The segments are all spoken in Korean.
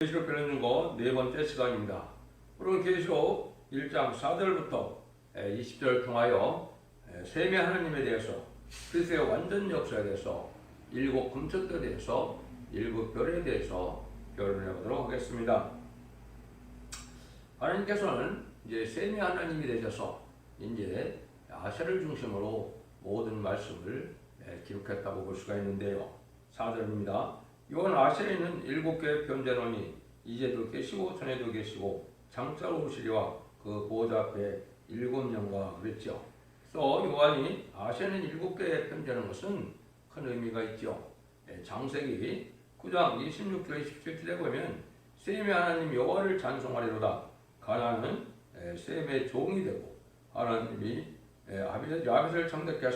계시록 변해준 거 네 번째 시간입니다. 오늘 계시록 1장 4절부터 20절 통하여 세미 하나님에 대해서, 그리스도의 완전 역사에 대해서, 일곱 금천들에 대해서, 일곱 별에 대해서 결론해 보도록 하겠습니다. 하나님께서는 이제 세미 하나님이 되셔서 이제 아세를 중심으로 모든 말씀을 기록했다고 볼 수가 있는데요. 4절입니다. 이건 아셀에 있는 7개의 변제론이 이제도 계시고 전에도 계시고 장자로 오시리와 그 보호자 앞에 7영과 그랬죠. 그래서 요한이 아셀은 7개의 편지하는 것은 큰 의미가 있죠. 창세기 9장 26절 27절에 보면 셈이 하나님 여호와를 찬송하리로다. 가나안은 셈의 종이 되고 하나님이 야벳을 창대케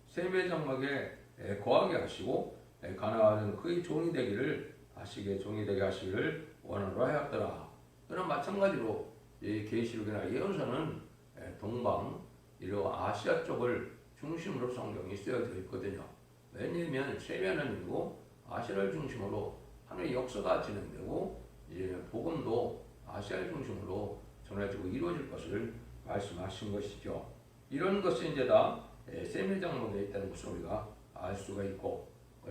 셈의 장막에 거하게 하시고 가나안은 그의 종이 되기를 하시게 종이 되게 하시기를 원하노라 하였더라. 그런 마찬가지로 이 계시록이나 예언서는 동방 이런 아시아 쪽을 중심으로 성경이 쓰여져 있거든요. 왜냐하면 셈이 하나님이고 아시아를 중심으로 하나님의 역사가 진행되고 이제 복음도 아시아를 중심으로 전해지고 이루어질 것을 말씀하신 것이죠. 이런 것이 이제 다 셈의 장막에 있다는 것을 우리가 알 수가 있고,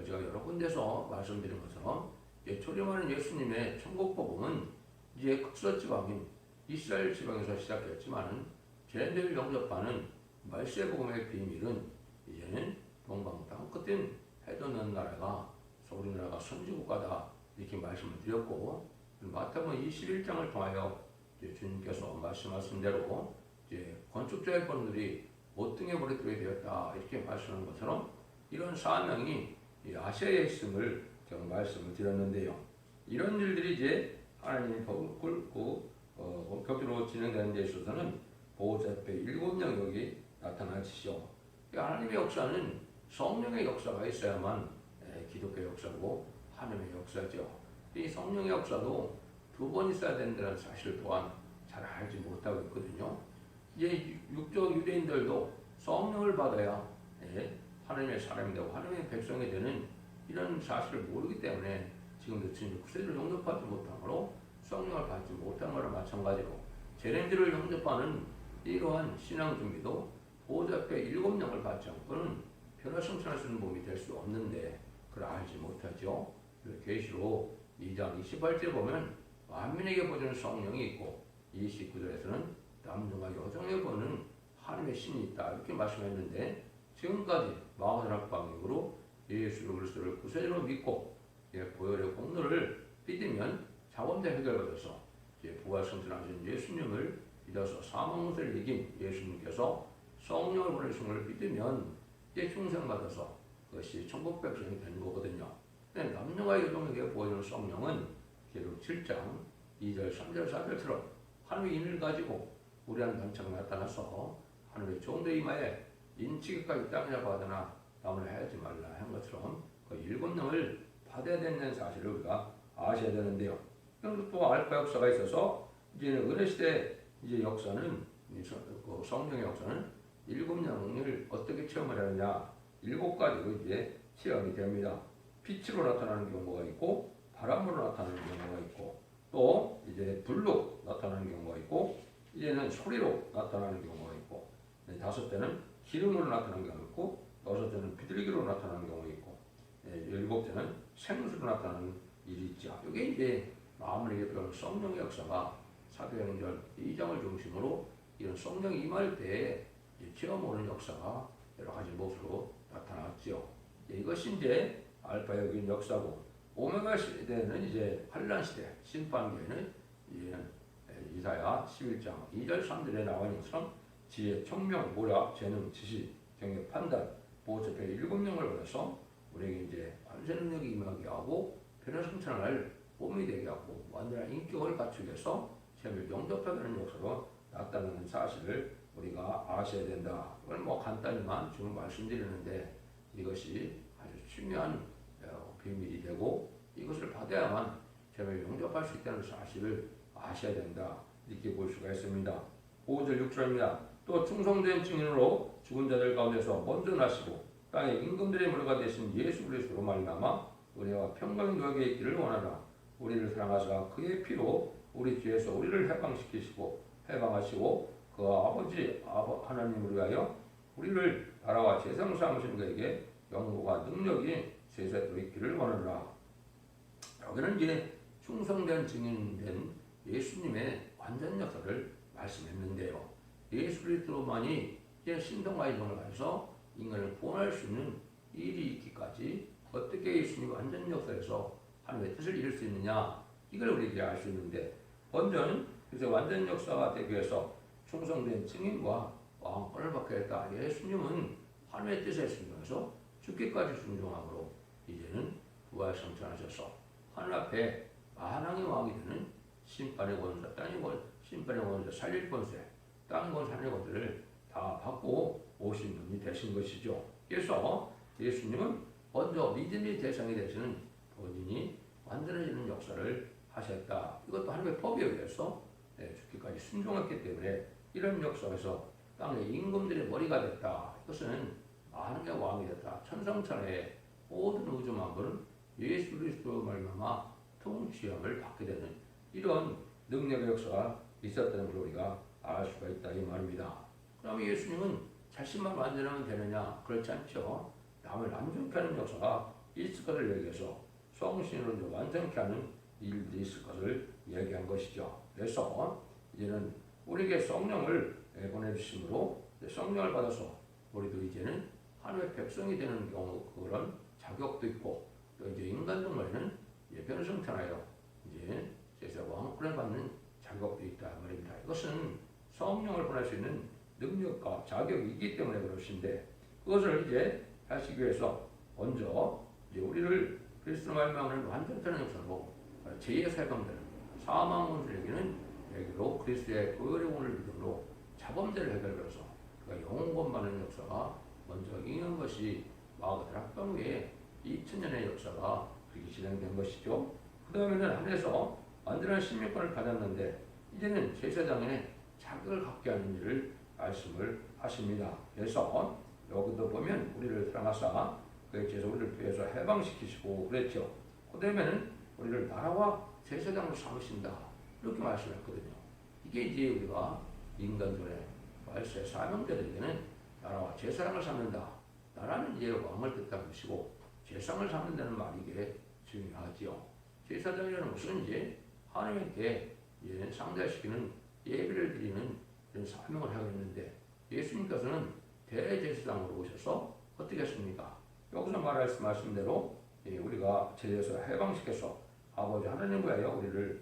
제가 여러 군데서 말씀드린 것처럼 초림하는 예수님의 천국 복음은 이제 극서 지방인 이스라엘 지방에서 시작했지만 죄인들을 영접하는 말세 복음의 비밀은 이제는 동방 땅 끝인 해돋는 나라가 우리나라가 선지국가다 이렇게 말씀을 드렸고, 마태복음 21장을 통하여 주님께서 말씀하신 대로 이제 건축자의 본들이 못등에 버려두게 되었다 이렇게 말씀하는 것처럼 이런 사명이 아시아에 있음을 제가 말씀을 드렸는데요. 이런 일들이 이제 하나님이 본격적으로 진행되는 데 있어서는 보호자 앞에 7영역이 나타나시죠. 하나님의 역사는 성령의 역사가 있어야만 기독교 역사고 하나님의 역사죠. 이 성령의 역사도 2번 있어야 된다는 사실 또한 잘 알지 못하고 있거든요. 이제 육적 유대인들도 성령을 받아야 하나님의 사람이 되고 하나님의 백성이 되는 이런 사실을 모르기 때문에 지금도 주님의 구세주를 영접하지 못함으로 성령을 받지 못한 거랑 마찬가지로 재림주를 영접하는 이러한 신앙 준비도 보호자 앞에 7영을 받지 않고는 변화 성취할 수 있는 몸이 될 수 없는데 그걸 알지 못하죠. 계시록 2장 28절에 보면 만민에게 보여주는 성령이 있고 29절에서는 남녀와 여종에게 보는 하나님의 신이 있다 이렇게 말씀했는데, 지금까지 마흔학 방식으로 예수 그리스도를 구세주로 믿고 보혈의 공로를 믿으면 자원대 해결받아서 부활 승천하신 예수님을 믿어서 사망무사를 이긴 예수님께서 성령을 보내신 걸 믿으면 충생받아서 그것이 천국 백성이 되는 거거든요. 남녀와 여종에게 보여주는 성령은 계시록 7장 2절 3절 4절처럼 하나님의 인을 가지고 우리한 단체가 나타나서 하나님의 종들의 이마에 인치기까지 땅이라 받으나 남을 해하지 말라 한 것처럼 그 7영을 받아야 되는 사실을 우리가 아셔야 되는데요. 또 알파 역사가 있어서 이제는 은혜시대 이제 역사는 그 성령의 역사는 7영을 어떻게 체험을 하느냐 7가지로 이제 체험이 됩니다. 빛으로 나타나는 경우가 있고 바람으로 나타나는 경우가 있고 또 이제 불로 나타나는 경우가 있고 이제는 소리로 나타나는 경우가 있고 5대는 기름으로 나타나는 경우가 있고 6대는 비둘기로 나타나는 경우가 있고 7대는 생수로 나타나는 일이 있죠. 이게 이제 마음을 예표하는 성령의 역사가 사도행전 2장을 중심으로 이런 성령이 임할 때 체험 오는 역사가 여러 가지 모습으로 나타났죠. 이것이 이제 알파역인 역사고, 오메가 시대는 이제 환란 시대, 심판기에는 이사야 11장 2절 3절에 나와 있는 것처럼 지혜, 청명, 모략, 재능, 지식, 경력, 판단, 보호자의 7영을 받아서 우리에게 이제 완전 능력이 임하게 하고 변화 성천할 몸이 되게 하고 완전한 인격을 갖추기 위해서 죄를 영접하게 하는 역사로 나타나는 사실을 우리가 아셔야 된다. 이걸 간단히만 지금 말씀드리는데 이것이 아주 중요한 비밀이 되고 이것을 받아야만 죄를 영접할 수 있다는 사실을 아셔야 된다. 이렇게 볼 수가 있습니다. 5절 6절입니다. 또 충성된 증인으로 죽은 자들 가운데서 먼저 나시고 땅의 임금들의 무료가 되신 예수 그리스도로 말미암아 은혜와 평강이 너에게 있기를 원하라. 우리를 사랑하사 그의 피로 우리 죄에서 우리를 해방하시고 그 아버지 하나님을 위하여 우리를 나라와 제사장 삼으신 그에게 영광과 능력이 세세토록 있기를 원하노라. 여기는 이제 충성된 증인된 예수님의 완전 역사를 말씀했는데요. 예수 그리스도만이 이제 신성과 인성을 가해서 인간을 구원할 수 있는 일이 있기까지 어떻게 예수님이 완전 역사에서 하나님의 뜻을 이룰 수 있느냐, 이걸 우리에게 알 수 있는데, 먼저는 그래서 완전 역사가 되기 위해서 충성된 증인과 왕권을 받게 했다. 예수님은 하나님의 뜻에 순종해서 죽기까지 순종함으로 이제는 부활 성천하셔서 하늘 앞에 만왕의 왕이 되는 심판의 권세, 심판의 권세, 살릴 권세, 땅 권세, 하늘의 권세를 다 받고 오신 분이 되신 것이죠. 그래서 예수님은 먼저 믿음의 대상이 되시는 본인이 완전해지는 역사를 하셨다. 이것도 하나님의 법에 의해서 죽기까지 순종했기 때문에 이런 역사에서 땅의 임금들의 머리가 됐다. 이것은 만왕의 왕이 됐다. 천상천하의 모든 우주 만물은 예수 그리스도 말미암아 통치함을 받게 되는 이런 능력의 역사가 있었다는 걸 우리가 알 수가 있다 이 말입니다. 그럼 예수님은 자신만 완전하면 되느냐? 그렇지 않죠. 남을 완전케 하는 역사가 있을 것을 얘기해서 성신으로 완전케 하는 일들이 있을 것을 얘기한 것이죠. 그래서 이제는 우리에게 성령을 보내주심으로 성령을 받아서 우리도 이제는 하나님의 백성이 되는 경우 그런 자격도 있고, 또 이제 인간 정말에는 변성천하여 이제 제사 왕권을 받는 자격도 있다 말입니다. 이것은 성령을 보낼 수 있는 능력과 자격이 있기 때문에 그것인데, 그것을 이제 하시기 위해서 먼저 이제 우리를 그리스도 말미암아 완전한 역사로 죄에서 해방되는 사망원들에게는 여기로 그리스도의 보혈의 공을 믿음으로 자범죄를 해결해서 그가 영원 받는 역사가 먼저 있는 것이 마가다락 학병 후에 2000년의 역사가 그렇게 진행된 것이죠. 그 다음에는 하늘에서 완전한 신명권을 받았는데 이제는 제사장의 자격을 갖게 하는 일을 말씀을 하십니다. 그래서 여기도 보면 우리를 사랑하사 그의 죄에서 우리를 위해서 해방시키시고 그랬죠. 그 다음에는 우리를 나라와 제사장으로 삼으신다. 이렇게 말씀했거든요. 이게 이제 우리가 인간들의 말세 사명자들에게는 나라와 제사장을 삼는다. 나라는 이제 왕을 뜻하는 것이고 제사장을 삼는다는 말이 이게 중요하지요. 제사장이라는 것은 이제 하나님께 상대시키는 예배를 드리는 이런 사명을 하고 있는데, 예수님께서는 대제사장으로 오셔서 어떻게 했습니까? 여기서 말씀하신 대로 우리가 죄에서 해방시켜서 아버지 하나님과 하여 우리를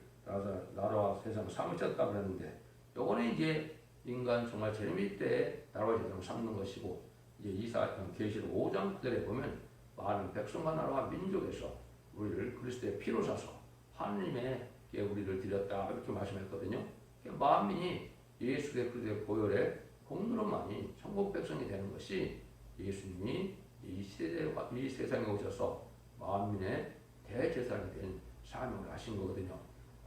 나라와 세상 삼으셨다고 하는데, 요거는 이제 인간 정말 재림일 때 나라와 세상 삼는 것이고, 이제 계시록 5장 9절에 보면 많은 백성과 나라와 민족에서 우리를 그리스도의 피로 사서 하나님에게 우리를 드렸다 이렇게 말씀했거든요. 만민이 예수 그리스도의 보혈의 공로만이 천국 백성이 되는 것이 예수님이 이 세상에 오셔서 만민의 대제사장이 된 사명을 하신 거거든요.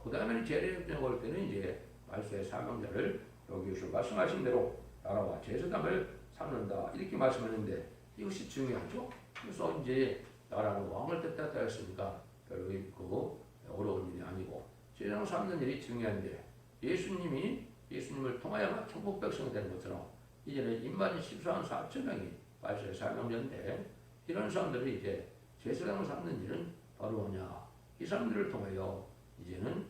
그 다음에는 재림에 올 때는 이제 말세의 사명자를 여기서 말씀하신 대로 나라와 제사장을 삼는다 이렇게 말씀했는데, 이것이 중요하죠. 그래서 이제 나라는 왕을 뜻했다 했으니까 별로 어려운 일이 아니고 제사장 삼는 일이 중요한데, 예수님을 통하여만 천국 백성이 되는 것처럼 이제는 인만이 14만 4천 명이 말세의 사명자인데, 이런 사람들이 이제 제사장을 삼는 일은 바로 뭐냐? 이 사람들을 통하여 이제는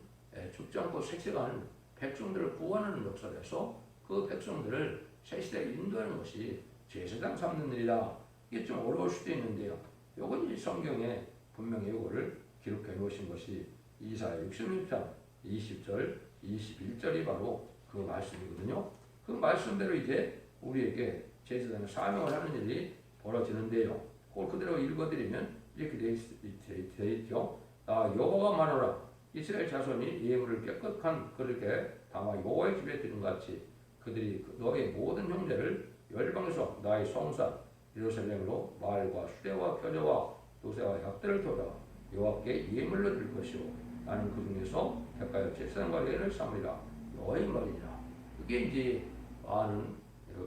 죽지 않고 색색하는 백성들을 구원하는 역사에서 그 백성들을 새 시대에 인도하는 것이 제사장 삼는 일이다. 이게 좀 어려울 수도 있는데요. 요건 이 성경에 분명히 이거를 기록해 놓으신 것이 이사야 66장 20절, 21절이 바로 그 말씀이거든요. 그 말씀대로 이제 우리에게 제사장의 사명을 하는 일이 벌어지는데요. 그걸 그대로 읽어드리면 이렇게 되어 있죠. 여호와가 말하노라. 이스라엘 자손이 예물을 깨끗한 그릇에 담아 여호와의 집에 드린 같이 그들이 너의 모든 형제를 열방에서 나의 성산 예루살렘으로 말과 수레와 표저와 노새와 약들을 돌아 여호와께 예물로 드릴 것이요 나는 그 중에서 대가여 제사장과 레위를 삼으리라 너의 말이니라. 그게 이제 많은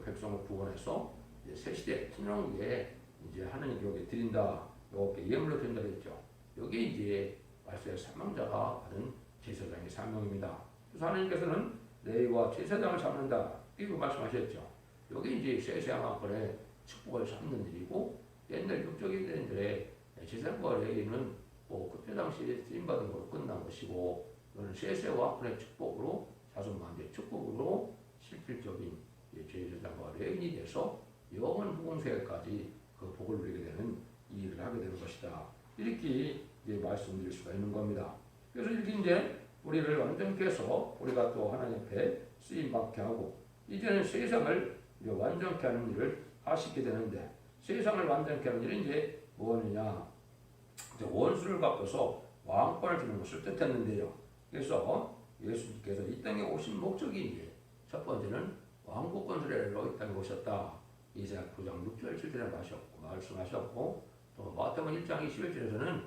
백성을 구원해서 이제 새 시대 천년후에 이제 하나님께 여기 드린다, 여호와께 예물로 드린다 그랬죠. 여기 이제 말세의 사명자가 받은 제사장의 사명입니다. 그래서 하나님께서는 레위와 제사장을 잡는다 이렇게 말씀하셨죠. 여기 이제 세세양왕권의 축복을 삼는 일이고 옛날 육적인 대인들의 제사장과 레위는 그때 당시에 쓰임받은 것으로 끝난 것이고 이거는 세세왕권의 축복으로 자손만대 축복으로 실질적인 제사장과 레위인이 돼서 영원 후공세까지 그 복을 누리게 되는 이 일을 하게 되는 것이다. 이렇게 이제 말씀드릴 수가 있는 겁니다. 그래서 이렇게 이제 우리를 완전케 해서 우리가 또 하나님 앞에 쓰임받게 하고 이제는 세상을 이제 완전케 하는 일을 하시게 되는데 세상을 완전케 하는 일은 이제 뭐느냐 이제 원수를 갚아서 왕권을 주는 것을 뜻했는데요. 그래서 예수님께서 이 땅에 오신 목적이 이제 첫 번째는 왕국 건설하러 이 땅에 오셨다. 이사야 9장 6절 7절에 말씀하셨고 또 마태복음 1장 21절에서는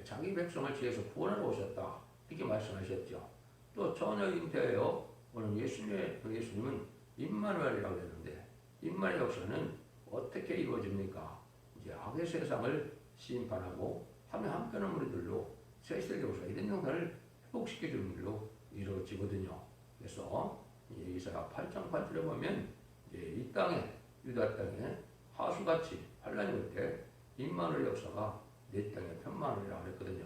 자기 백성을 지혜에서 구원하러 오셨다. 이렇게 말씀하셨죠. 또 전혀 잉태하여 오는 예수님은 임마누엘이라고 했는데 임마누엘 역사는 어떻게 이루어집니까? 이제 악의 세상을 심판하고 하며 함께하는 무리들로 세세의 역사 이런 영상을 회복시켜주는 일로 이루어지거든요. 그래서 이사야 8장 8절에 보면 이제 이 땅에 유다 땅에 하수같이 환란이 올 때 임마누엘 역사가 내 땅에 편만이라고 했거든요.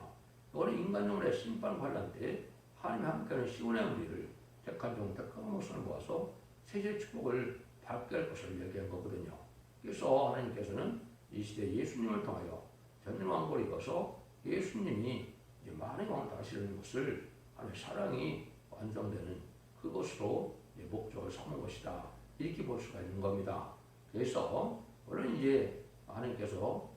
이거는 인간용의 심판 환란 때 하나님 함께하는 시온의 무리를 택한 종 택한 목숨을 모아서 세계 축복을 받게 할 것을 얘기한 거거든요. 그래서 하나님께서는 이 시대 예수님을 통하여 전능 왕국을 이뤄서 예수님이 이제 만의 왕 다스리는 것을 하나님의 사랑이 완성되는 그것으로 이제 목적을 삼은 것이다. 이렇게 볼 수가 있는 겁니다. 그래서 물론 이제 하나님께서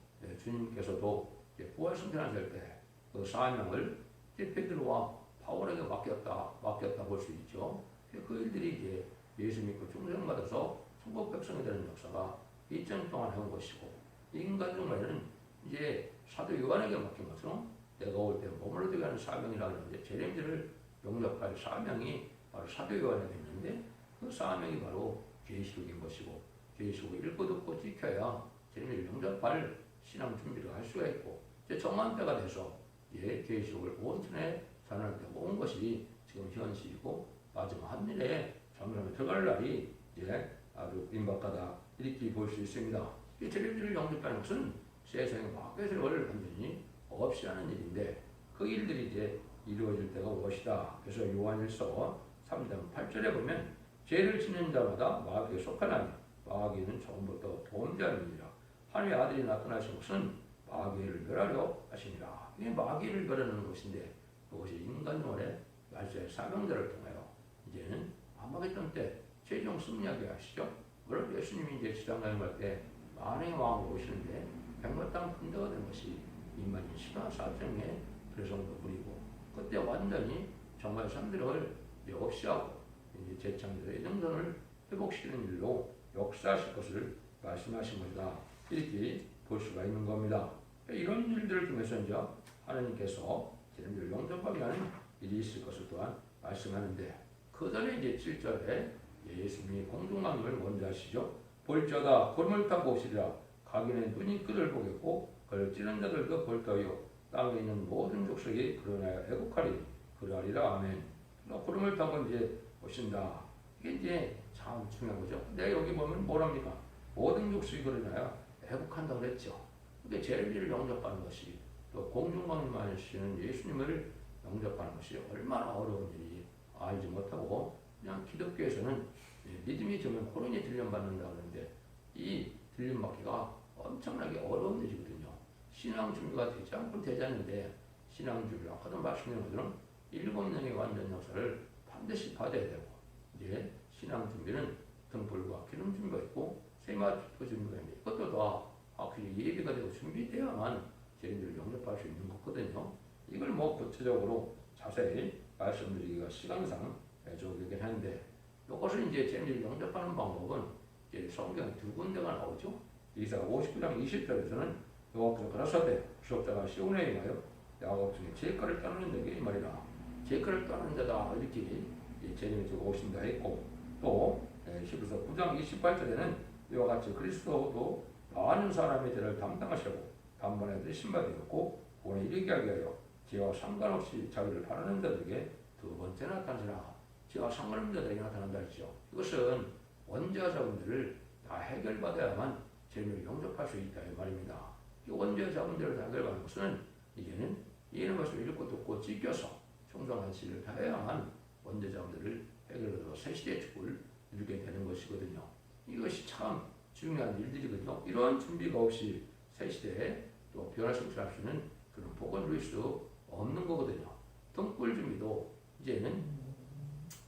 주님께서도 부활 승천하실 때 그 사명을 베드로와 바울에게 맡겼다 볼 수 있죠. 그 일들이 이제 예수 믿고 중생 받아서 천국 백성이 되는 역사가 2000년 동안 해온 것이고 인간 중에는 이제 사도 요한에게 맡긴 것은 내가 올 때 머물러 되게 하는 사명이라고 하는데 제рем들을 용접할 사명이 바로 사도 요한에게 있는데 그 사명이 바로 계시록인 것이고 계시록을 읽고 듣고 지켜야 제рем들을 용접할 신앙 준비를 할 수가 있고 이제 정한 때가 돼서 계시록을 온천에 전할 때가 온 것이 지금 현실이고 마지막 한일에 정령에 들어갈 날이 이제 아주 임박하다 이렇게 볼 수 있습니다. 이 제렘들을 영접하는 것은 세상의 마귀의 세력을 완전히 없이 하는 일인데 그 일들이 이제 이루어질 때가 올 것이다. 그래서 요한일서 3장 8절에 보면 죄를 짓는 자마다 마귀에 속하나니 마귀는 처음부터 범죄하느니라. 하나님의 아들이 나타나신 것은 마귀를 멸하려 하시니라. 이게 마귀를 멸하는 것인데 그것이 인간 영혼의 말세의 사명자를 통하여 이제는 아마겟돈 때 최종 승리하게 하시죠. 물론 예수님이 이제 지상가행할 때 만왕의 왕으로 오시는데 백마 땅 분대가 된 것이 이만희 14사정의 그래성도 부리고 그때 완전히 정말 상대를 없이 하고 이제 재창조의 정선을 회복시키는 일로 역사하실 것을 말씀하신 것이다. 이렇게 볼 수가 있는 겁니다. 이런 일들을 통해서 이제 하나님께서 제자들을 영접하게 하는 일이 있을 것을 또한 말씀하는데 그 전에 이제 7절에 예수님이 공중강림을 먼저 하시죠. 볼저다 골물 타고 오시리라. 가기는 눈이 그를 보겠고 그를 찌른 자들도 볼터요 땅에 있는 모든 족속이 그러나여 애국하리 그러하리라. 아멘. 구름을 타고 이제 오신다. 이게 이제 참 중요한 거죠. 근데 여기 보면 뭐랍니까? 모든 족속이 그러나여 애국한다고 그랬죠. 그게 제일비를 영접하는 것이 또 공중강림하시는 예수님을 영접하는 것이 얼마나 어려운 일이 알지 못하고 그냥 기독교에서는 믿음이 되면 호론이 들림받는다 그러는데 이 들림받기가 엄청나게 어려운 일이거든요. 신앙 준비가 되지 않고 되지 않는데 신앙 준비가 하던 말씀드린 것처럼 7년의 완전 역사를 반드시 받아야 되고 이제 신앙 준비는 등불과 기름 준비가 있고 세마포 준비가 있는데 이것도 다 확실히 예비가 되고 준비되어야만 제인들을 영접할 수 있는 거거든요. 이걸 뭐 구체적으로 자세히 말씀드리기가 시간상 조기긴 한데 이것을 이제 제인들을 영접하는 방법은 이제 성경에 두 군데가 나오죠. 이사야 59장 20절에서는 여호와께서 가라사대 구속자가 시온에 임하여 야곱 중에 죄가를 떠나는 자에게 이 말이라. 죄가를 떠나는 자다 이렇게 제님이 오신다 했고 또 히브리서 9장 28절에는 이와 같이 그리스도도 많은 사람의 죄를 담당하시고 단번에 신바되었고 구원에 이르게 하게 하여 지와 상관없이 자기를 바라는 자들에게 두 번째 나타나시라. 지와 상관없는 자들에게 나타난다 했죠. 이것은 원죄와 자본들을 다 해결받아야만 재미를 영접할 수 있다 이 말입니다. 이 원죄와 자본들을 다 해결받는 것은 이제는 이해는 말씀을 읽고 듣고 지켜서 청소한 시를 다해야만 원죄 자본들을 해결받아서 새 시대의 축복을 누리게 되는 것이거든요. 이것이 참 중요한 일들이거든요. 이런 준비가 없이 새 시대에 또 변화 성취할 수 있는 그런 복을 누릴 수 없는 거거든요. 등불 준비도 이제는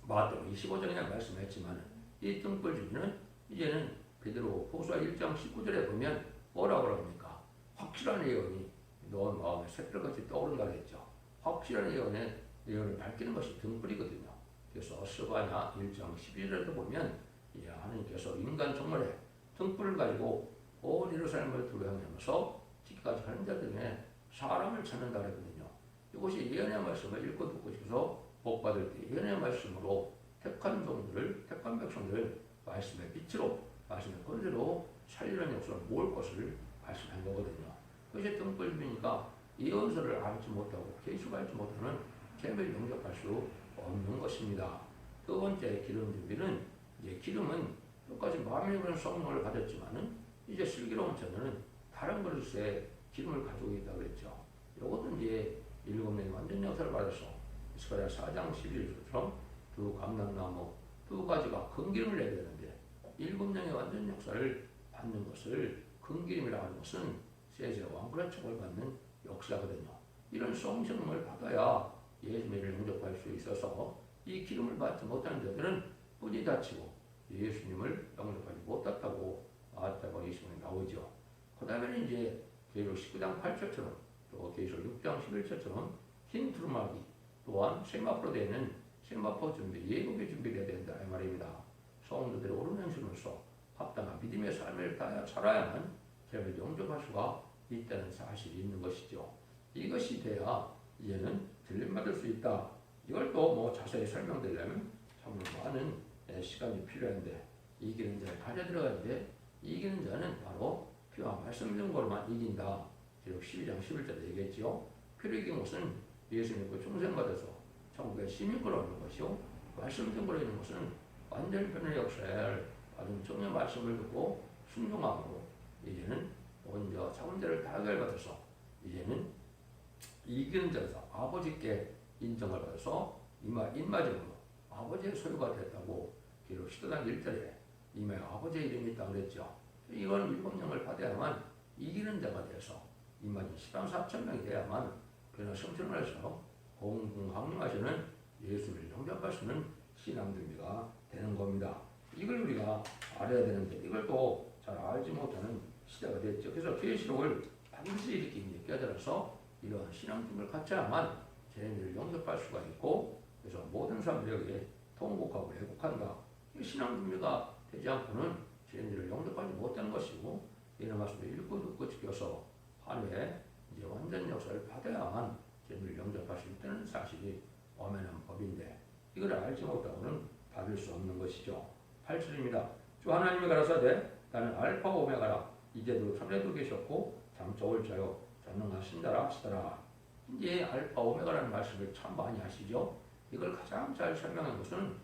마태복음 25장이라고 말씀했지만 이 등불 준비는 이제는 베드로 후서 1장 19절에 보면 뭐라고 합니까? 확실한 예언이 너 마음에 새벽같이 떠오른다 했죠. 확실한 예언을 밝히는 것이 등불이거든요. 그래서 스바냐 1장 12절에도 보면 하나님께서 인간 정말에 등불을 가지고 온 예루살렘을 두루향하면서 지기까지 가는 자들 중에 사람을 찾는다 그랬거든요. 이것이 예언의 말씀을 읽고 듣고 싶어서 복받을 때 예언의 말씀으로 택한 종들을 택한 백성들을 말씀의 빛으로 말씀의 권세로 살리는 역사를 모을 것을 말씀한 거거든요. 그것이 등불이니까 예언서를 알지 못하고 계시를 알지 못하는 계명을 영접할 수 없는 것입니다. 두 번째 기름 준비는 이제 기름은 똑같이 마음에 그런 성령을 받았지만은 이제 슬기로운 자녀는 다른 그릇에 기름을 가지고 있다 그랬죠. 이것도 이제 7명이 완전 역사를 받아서 이스라엘 4장 11절처럼 두 감람나무 두 가지가 큰 기름을 내야 되는데 7명의 완전 역사를 받는 것을 큰 기름이라고 하는 것은 세세와 왕quyền 척을 받는 역사거든요. 이런 성령을 받아야 예수님을 영접할 수 있어서 이 기름을 받지 못하는 자들은 뿌리 다치고 예수님을 영접하지 못했다고 마태복음 20장에 나오죠. 그 다음에는 이제 계시록 19장 8절처럼 또 계시록 6장 11절처럼 흰 두루마기 또한 세마포로 되어 있는 세마포 준비, 예국의 준비가 된다 이 말입니다. 성도들의 옳은 행실로서 합당한 믿음의 삶을 살아야만 죄를 영접할 수가 있다는 사실이 있는 것이죠. 이것이 돼야 이제는 들림받을 수 있다. 이걸 또 뭐 자세히 설명드리려면 참 많은 시간이 필요한데 이기는 자를 가져 들어가는데 이기는 자는 바로 피와 말씀 증거로만 이긴다. 기록 12장 11절에 얘기했죠. 피를 이긴 것은 예수 믿고 중생받아서 천국에 시민권을 얻는 것이요. 말씀 증거로 있는 것은 완전 변의 역사를 받은 정의 말씀을 듣고 순종함으로 이제는 먼저 자문제를 다 해결받아서 이제는 이기는 자에서 아버지께 인정을 받아서 인마증으로 아버지의 소유가 됐다고 기록 10장 1절에 이마에 아버지의 이름이 있다고 그랬죠. 이건 7명을 받아야만 이기는 자가 돼서 이마진 10만 4천 명이 돼야만 그런 성천을 해서 공공항림하시는 예수를 영접할 수 있는 신앙 준비가 되는 겁니다. 이걸 우리가 알아야 되는데 이걸 또 잘 알지 못하는 시대가 됐죠. 그래서 계시록을 반드시 이렇게 이제 깨달아서 이러한 신앙 준비를 갖춰야만 죄인들을 영접할 수가 있고 그래서 모든 사람들에게 통곡하고 애곡한다. 이 신앙 준비가 되지 않고는 죄인들을 영접하지 못하는 것이고 이런 말씀을 읽고 듣고 지켜서 한 후에 이제 완전 역사를 받아야만 죄인들을 영접할 수 있다는 사실이 엄연한 법인데 이걸 알지 못하고는 받을 수 없는 것이죠. 8절입니다. 주 하나님이 가라사대 나는 알파와 오메가라 이제도 전에도 계셨고 장차 올 자요 전능하신다라 하시더라. 이제 알파 오메가라는 말씀을 참 많이 하시죠. 이걸 가장 잘 설명한 것은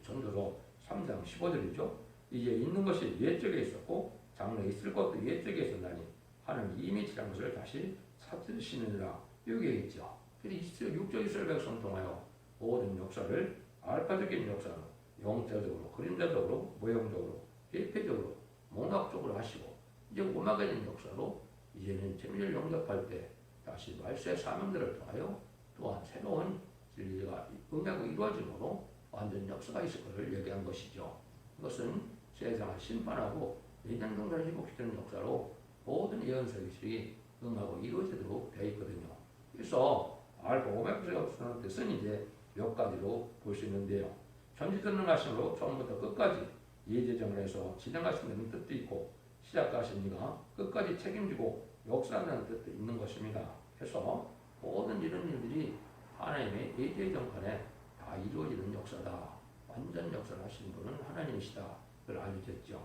전도서 3장 15절이죠. 이제 있는 것이 옛적에 있었고 장래에 있을 것도 옛적에 있었나니 하나님 이미 지난 것을 다시 찾으시느니라. 여기에 있죠. 그래서 육적 이스라엘 백성 통하여 모든 역사를 알파적인 역사로 영적으로 그림자적으로 모형적으로 예표적으로 몽학적으로 하시고 이제 오마가 있는 역사로 이제는 재미를 영접할 때 다시 말세의 사명들을 통하여 또한 새로운 진리가 응하고 이루어짐으로 완전 역사가 있을 것을 얘기한 것이죠. 이것은 세상을 심판하고 인생동산을 회복시키는 역사로 모든 예언서들이 응하고 이루어지도록 되어 있거든요. 그래서 알파 오메가 역사라는 뜻은 이제 몇 가지로 볼 수 있는데요. 전지전능하심으로 처음부터 끝까지 예제정을 해서 진행하신다는 뜻도 있고 시작하신 이가 끝까지 책임지고 역사한다는 뜻도 있는 것입니다. 그래서 모든 이런 일들이 하나님의 예제정권에 다 이루어지는 역사다. 완전 역사를 하시는 분은 하나님이시다. 그걸 알려졌죠.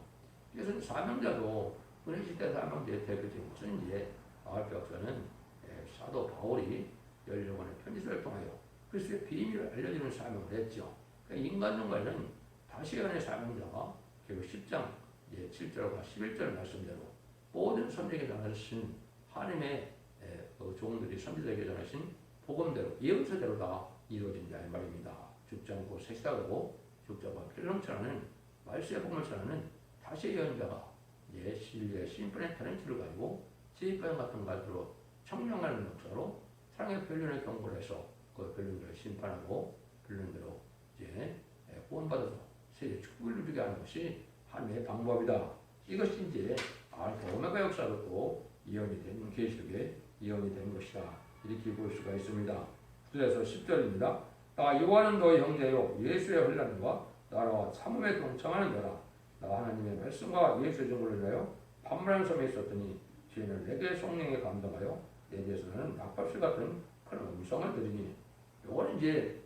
그래서 사명자도 은혜시대 사명자의 대표적인 것은 이제 알파 역사는 사도 바울이 열여관의 편지를 통하여 그리스도의 비밀을 알려주는 사명을 했죠. 그러니까 인간론과는 다시언의 사명자가 결국 10장 7절과 11절 말씀대로 모든 선지자에게 전하신 하나님의 그 종들이 선지자에게 전하신 복음대로 예언서대로 다 이루어진다 이 말입니다. 죽지 않고 새 시작하고 죽자와 필름처럼는 말세의 복음을 전하는 다시 예언자가 진리의 심판의 타렌트를 가지고 지휘권 같은 것으로 청량하는 역사로 사랑의 변론의 경고를 해서 그 변론들을 심판하고 변론대로 구원받아서 세계 축복을 누리게 하는 것이 하나님의 방법이다. 이것이 이제 알파 오메가 역사로 또 예언이 된 계시록에 예언이 된 것이다. 이렇게 볼 수가 있습니다. 9절에서 10절입니다. 나 요한은 너의 형제요 예수의 혼란과 나라와 참음에 동참하는 자라. 나 하나님의 말씀과 예수의 증거를 위하여 판문한 섬에 있었더니 죄인을 내게 성령에 감동하여 내 대해서는 낙밥실 같은 큰 음성을 들으니 요거는 이제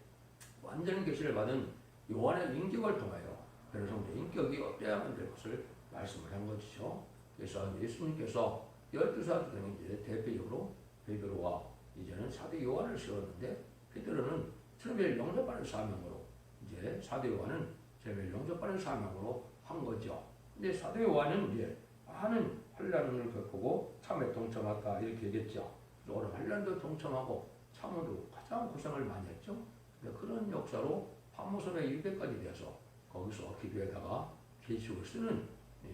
완전 계시를 받은 요한의 인격을 통하여 그런 성도의 인격이 어때야만 될 것을 말씀을 한 것이죠. 그래서 예수님께서 12사도 되는 이제 대표적으로 베드로와 이제는 사도 요한을 세웠는데 베드로는 처음에 영접하는 사명으로 이제 사도 요한은 처음에 영접하는 사명으로 한 거죠. 근데 사도 요한은 이제 많은 환란을 겪고 참에 동참했다 이렇게 얘기했죠. 오늘 환란도 동참하고 참으로 가장 고생을 많이 했죠. 그런 역사로 파모섬에 일배까지 되어서 거기서 기도에다가 계시록을 쓰는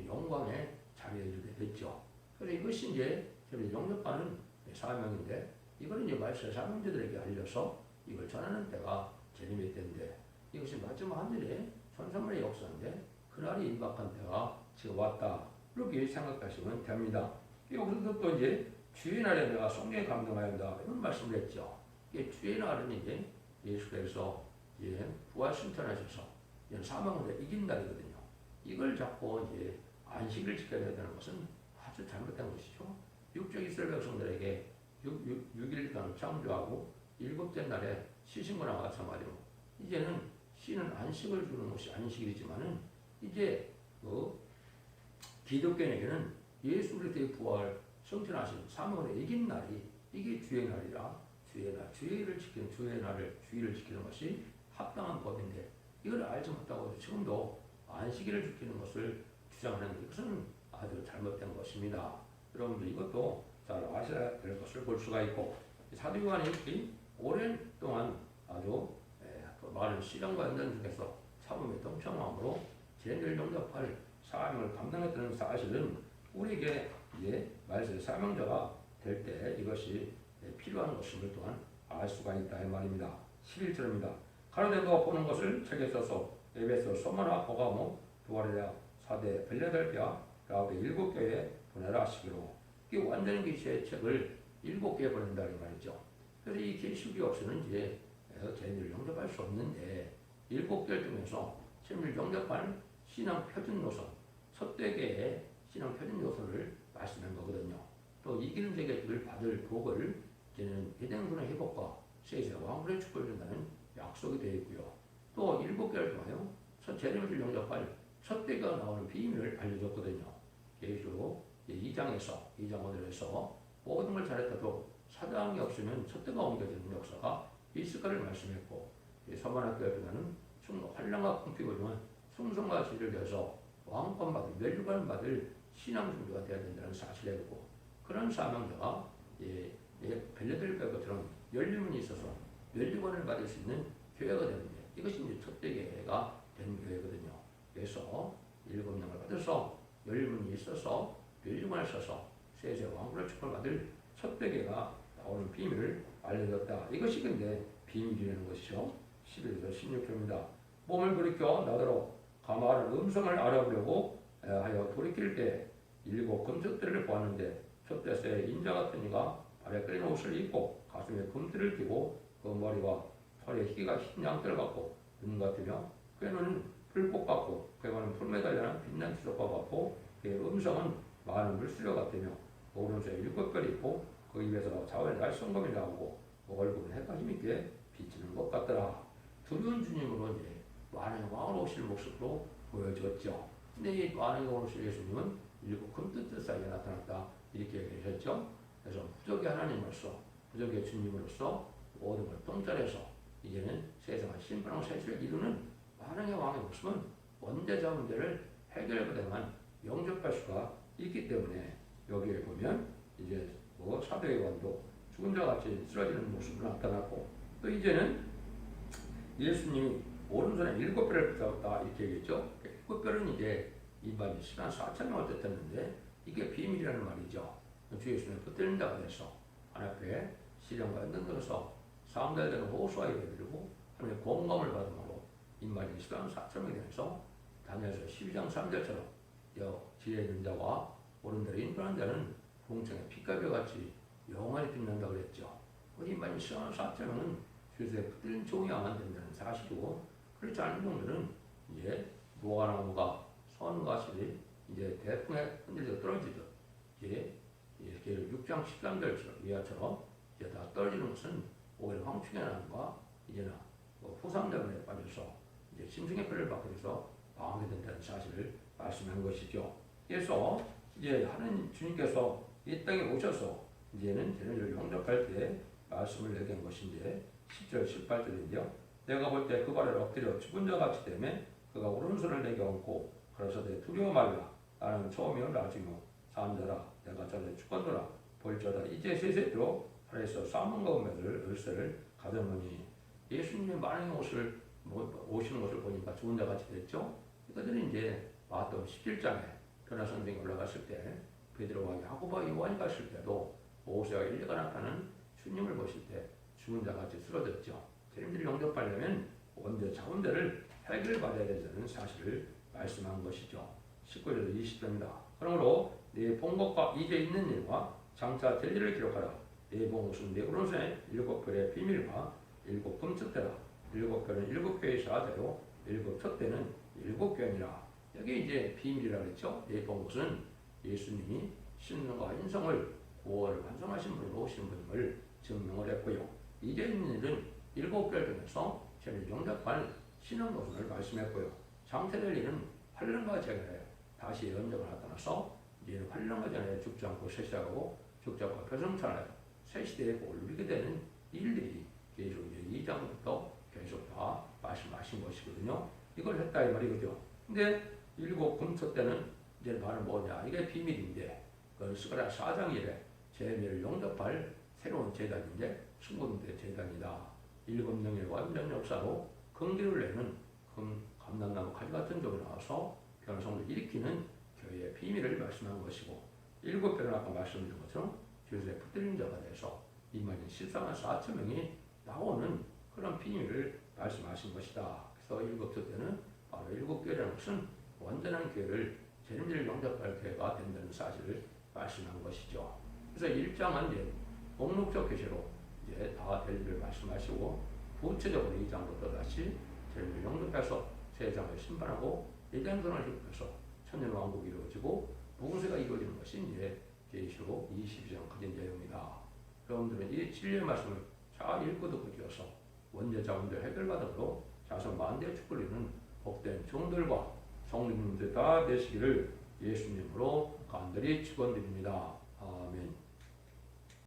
영광의 자리에 이르게 됐죠. 그래서 이것이 이제 영접하는 사명인데 이걸 이제 말세 사명자들에게 알려서 이걸 전하는 때가 재림의 때인데 이것이 마지막 하늘의 천사만의 역사인데 그날이 임박한 때가 지금 왔다. 이렇게 생각하시면 됩니다. 여기서도 또 이제 주의 날에 내가 성령에 감동하여 한다. 이런 말씀을 했죠. 이게 주의 날은 이제 예수께서 부활 승천하셔서 사망을 이긴 날이거든요. 이걸 잡고 이제 안식을 지켜야 되는 것은 아주 잘못된 것이죠. 육적 이스라엘 백성들에게 6일간 창조하고 일곱째 날에 쉬신 거나 마찬가지로 이제는 쉬는 안식을 주는 것이 안식이지만은 이제 기독교인에게는 예수 그리스도의 부활 성천하신 사명을 이긴 날이 이게 주의 날이라 주의 날, 주의를 지키는 주의 날을 주의를 지키는 것이 합당한 법인데 이걸 알지 못하고 지금도 안식일을 지키는 것을 주장하는 것은 아주 잘못된 것입니다. 여러분들 이것도 잘 아셔야 될 것을 볼 수가 있고 사도 요한이 오랜 동안 아주 많은 시련과 연단 중에서 참음의 동참함으로 죄를 용납할 사명을 감당했다는 사실은 우리에게 이제 말세 사명자가 될 때 이것이 필요한 것임을 또한 알 수가 있다 이 말입니다. 11절입니다. 가로되 너가 보는 것을 책에 써서 에베소, 소마나, 보가모, 두아레아, 사대, 벨레델피아, 라오데 7교회에 보내라 하시기로 이 완전 계시의 책을 7개에 보낸다 이 말이죠. 그래서 이 계시록이 없이는 이제 죄인을 영접할 수 없는데 7개를 통해서 죄인을 영접할 신앙 표준 요소, 첫대 개의 신앙 표준 요소를 말씀한 거거든요. 또 이기는 자에게 받을 복을 이제는 예den군의 회복과 세세 왕국의 축복을 준다는 약속이 되어 있고요. 또 7개를 통하여 재림을 영접할 첫대가 나오는 비밀을 알려줬거든요. 계시록 2장에서 2장 5절에서 모든 걸 잘했다도 사장이 없으면 첫대가 옮겨지는 역사가 있을까를 말씀했고 서만학교에 보면은 환란과 궁핍이지만 충성과 지를 위해서 왕권 받을 멸류관 받을 신앙 준비가 되어야 된다는 사실이고 그런 사명자가 벨레델피아 것처럼 열림이 있어서 멸류관을 받을 수 있는 교회가 되는데 이것이 이제 첫대 교회가 된 교회거든요. 그래서 7명을 받아서 열림이 있어서 멸류관을 써서 세세 왕국의 축복을 받을 첫대 교회가 나오는 비밀을 알려줬다. 이것이 근데 비밀이라는 것이죠. 11에서 16절입니다. 몸을 돌이켜 나더러 가마하는 음성을 알아보려고 하여 돌이킬 때 7 금석들을 보았는데 첫째에 인자 같은 이가 발에 끌린 옷을 입고 가슴에 금띠를 끼고 그 머리와 털에 희가 흰 양털 같고 눈 같으며 그의 눈은 불꽃 같고 그의 발은 풀매 달려난 빛난 지석과 같고 그의 음성은 많은 물수려 같으며 그 오른손에 7별이 있고 그 입에서 좌우에 날성검이 나오고 그 얼굴은 해가 힘있게 비치는 것 같더라. 두려운 주님으로 이제 많은 왕으로 오실 모습으로 보여줬죠. 근데 이 많은 왕으로 오실 예수님은 7 금뜻 사이에 나타났다 이렇게 얘기하셨죠. 그래서 부족의 하나님으로서 부족의 주님으로서 모든 걸 통찰해서 이제는 세상을 심판하고 세수를 이루는 만왕의 왕의 모습은 원죄자 문제를 해결하고만 영접할 수가 있기 때문에 여기에 보면 이제 뭐 사도 요한도 죽은 자 같이 쓰러지는 모습으로 나타났고 또 이제는 예수님이 오른손에 7별을 붙였다 이렇게 얘기했죠. 7별은 이제 일반 시간 4,000명을 뜻했는데 이게 비밀이라는 말이죠. 주 예수님이 붙들린 자가 돼서 하나님께 시련과 연등들어서 사람들에게 호소하게 되고 하나님의 공감을 받음으로 인간이 시간 4,000명이 되면서 다니엘서 12장 3절처럼 지혜 있는 자와 오른대로 인도하는 자는 공청의 빛가벼같이 영원히 빛난다고 그랬죠. 우리 인간이 시간 4,000명은 주에서 붙들린 종이야만 된다는 사실이고 그렇지 않은 종들은 이제 무화과나무가 선과 실이 이제 대풍에 흔들려 떨어지듯 이제 6장 13절 이하처럼 이제 다 떨어지는 것은 오히려 황충의 난과 이제는 후상자문에 빠져서 이제 심승의 피를 받게 돼서 방황이 된다는 사실을 말씀한 것이죠. 그래서 이제 하나님 주님께서 이 땅에 오셔서 이제는 쟤네를 영접할 때 말씀을 내게 한 것인데 10절 18절인데요. 내가 볼 때 그 발을 엎드려 죽은 자 같이 되매 그가 오른손을 내게 얹고 그러서되 두려워 말라 나는 처음이요 나중이요 사람자라 내가 전에 죽었노라 볼지어다 이제 세세로 하나에서 싸움과 은혜를 을세를 가졌노니 예수님의 만왕의 오시는 것을 보니까 죽은 자 같이 됐죠. 이것들은 이제 마태복음 17장에 변화성경에 올라갔을 때 베드로와 야고보와 요한이 갔을 때도 모세와 엘리야가 나타나는 주님을 보실 때 죽은 자 같이 쓰러졌죠. 주님들이 영접하려면 원죄 자원죄를 해결받아야 된다는 사실을 말씀한 것이죠. 19절에서 20절입니다. 그러므로 네 본 것과 이제 있는 일과 장차 될 일을 기록하라. 네 본 것은 네 오른손에 7별의 비밀과 7금첫대라. 7별은 7교회의 사자요 7첫대는 7교회니라. 여기 이제 비밀이라고 했죠. 네 본 것은 예수님이 신령과 인성을 구원을 완성하신 분으로 오신 분임을 증명을 했고요. 이제 있는 일은 7교회를 통해서 저는 영접할 신앙 노선을 말씀했고요. 장태될 일은 환란과 재난에 다시 연적을 나타나서 이제는 환란과 재난에 죽지 않고 쇠시하고 죽지 않고 표성찬하여 새 시대에 복을 누리게 되는 일들이 계속 이제 2장부터 계속 다 말씀하신 것이거든요. 이걸 했다 이 말이거든요. 근데 7금초 때는 이제 바로 뭐냐 이게 비밀인데 그 스가랴 4장 1에 재미를 영접할 새로운 재단인데 승군대 재단이다. 7명의 완전 역사로 긍기를 내는 감람나무 가지 같은 종이 나와서 변성을 일으키는 교회의 비밀을 말씀한 것이고 7별은 아까 말씀드린 것처럼 주에서 붙들린 자가 돼서 이만인 실상한 4,000명이 나오는 그런 비밀을 말씀하신 것이다. 그래서 7첫째는 바로 7교회라는 것은 완전한 교회를 재림들을 영접할 교회가 된다는 사실을 말씀한 것이죠. 그래서 1장은 이제 목록적 계시로 이제 다 될 일을 말씀하시고 구체적으로 2장부터 다시 재림을 영접해서 세상을 심판하고 예전선을 힙해서 천년왕국이 이루어지고 무궁세가 이루어지는 것이 이제 계시록 22장까지 내용이다. 여러분들은 이 진리의 말씀을 잘 읽고 듣고 되어서 원죄 자원죄 해결받음으로 자손 만대의 축복을 이루는 복된 종들과 성도님들 다 되시기를 예수님으로 간절히 축원드립니다. 아멘.